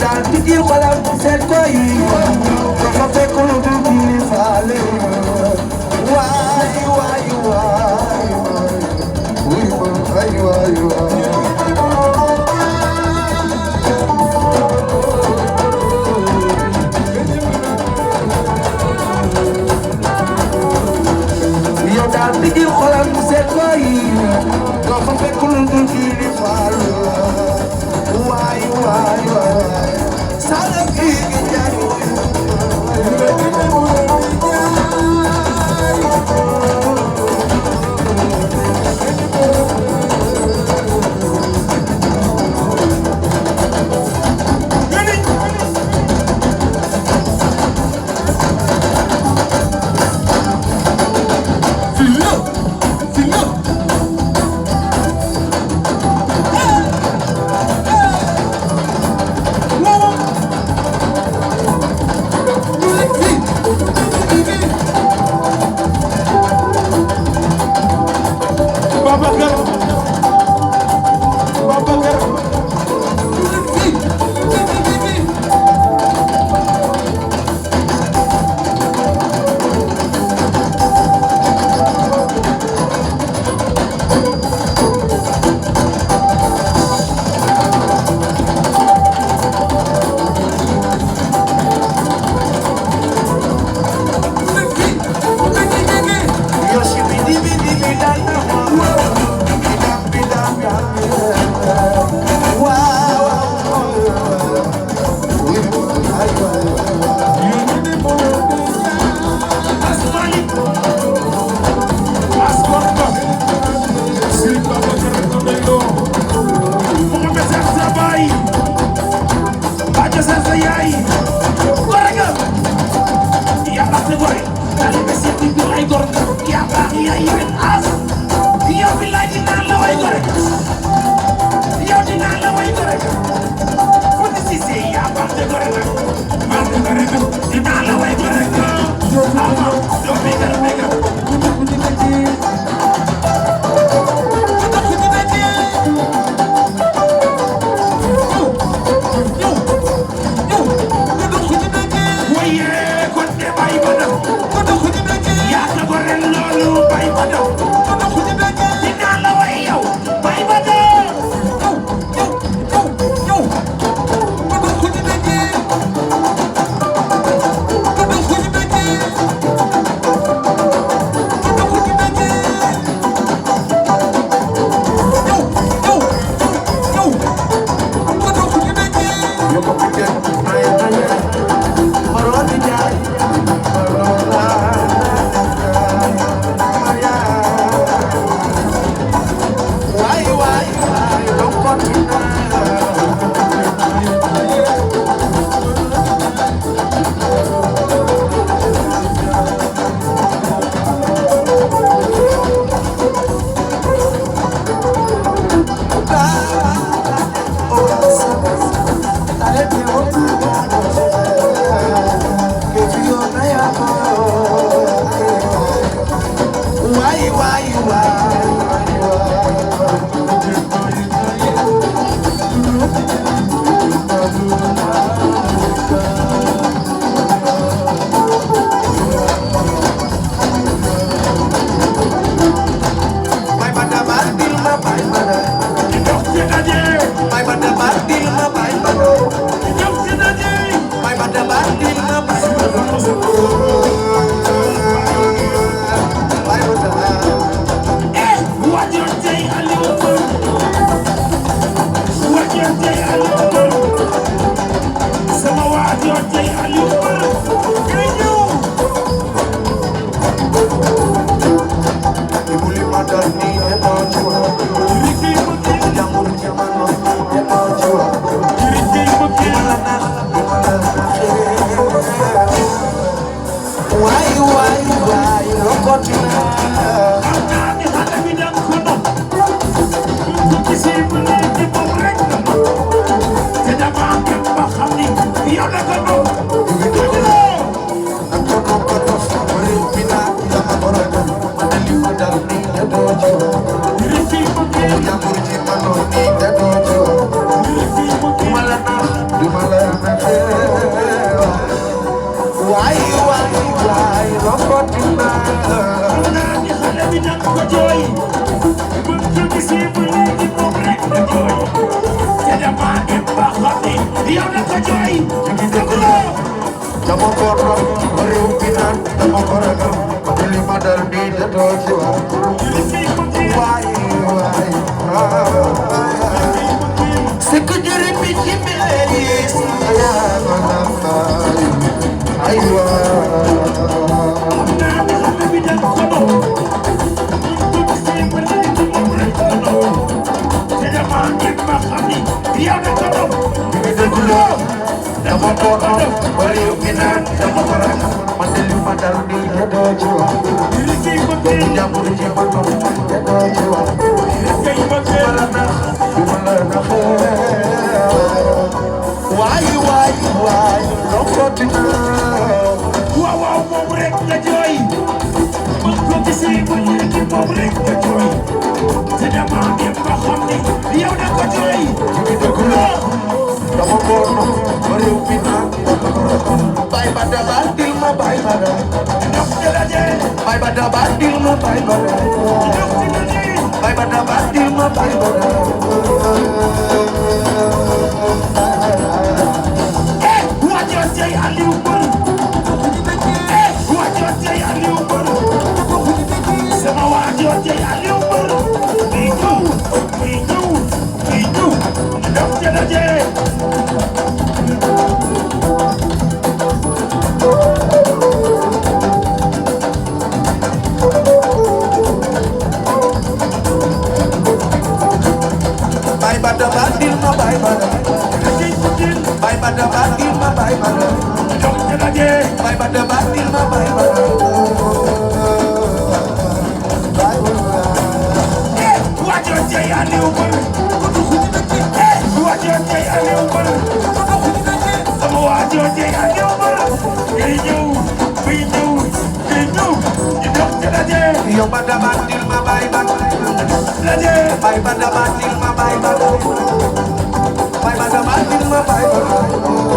daal tijji xolam seet ko yi dafa fekk lu dul kii faale waay waay waay waay waay waay yow daal tijji xolam seet ko yi dafa fekk lu dul kii faale waay waay waay sala kii gi jaay Malana yow na ko jooy dëgg la dama ko ragal réew mi naan dama ko ragal li ma dal nii da doo ci wax waay waay c'est que jëri bi ci meeri yaa ma nafaay ay waay dama ko ragal réew mi naan dama ko ragal man de li ma dal nii da doo ci wax jàmbur ci ma toog da doo ci wax wala nax wala naxee waay waay waay lokkoti naa waaw waaw moom rek nga jooy man ko gisee ba léegi moom rek nga jooy te dama dem ba xam ne yow da ko jooy dëgg la dama ko réew mi naan dama ko ragal bay ba dabaal dil ma bay ba da ndox de la dee bay ba dabaal dil ma bay ba da ndox de la dee bay ba dabaal dil ma bay ba da waajoo tey Aliou Mbër waajoo tey Aliou Mbër sama waajoo tey Aliou Mbër muy ñëw muy ñëw muy ñëw ndox de la dee bay ba dabaal dil ma bay ba da bay ba dabaal dil ma bay ba da ndox de la dee bay ba dabaal dil ma bay ba da waajoo tey Aliou Mbër waajoo tey Aliou Mbër sama waajoo tey Aliou Mbër day ñëw muy ñëw day ñëw di ndox de la dee yow ba dabaal dil ma bay ba da la dee bay ba dabaal dil ma bay ba da bay ba dabaal dil ma bay ba da